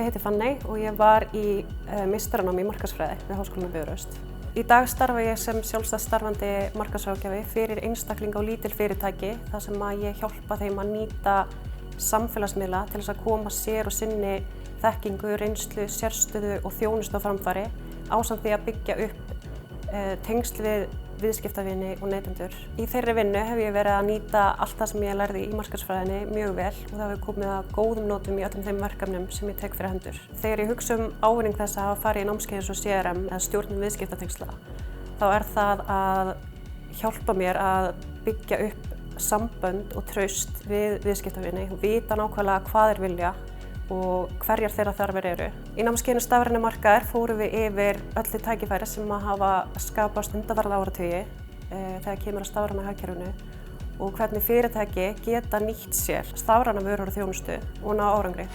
heiti Fanney og ég var í meistaranámi í markaðsfræði við Háskólann á Bifröst. Í dag starfa ég sem sjálfstætt starfandi markaðsráðgjafi fyrir einstaklinga og lítil fyrirtæki þar sem ég hjálpa þeim að nýta samfélagsmiðla til þess að koma sér og sinni þekkingu, reynslu, sérstöðu og þjónustu á framfæri ásamt því að byggja upp tengsl við viðskiptavini og neytendur. Í þeirri vinnu hef ég verið að nýta allt það sem ég lærði í markaðsfræðinni mjög vel og það hefur komið að góðum notum í öllum þeim verkefnum sem ég tek fyrir hendur. Þegar ég hugsa ávinning þess að hafa farið í námskeið eins og CRM eða stjórnun viðskiptatengsla, þá það að hjálpa mér að byggja upp sambönd og traust við viðskiptavini og vita nákvæmlega hvað þeir vilja og hverjar þeirra þarfir eru. Í námskeiðinu stafrænir markaðir fórum við yfir öll þau tækifæri sem hafa skapast undanfarna áratugi þegar kemur að stafræna hagkerfinu og hvernig fyrirtæki geta nýtt sér stafræna vörur og þjónustu og ná árangri.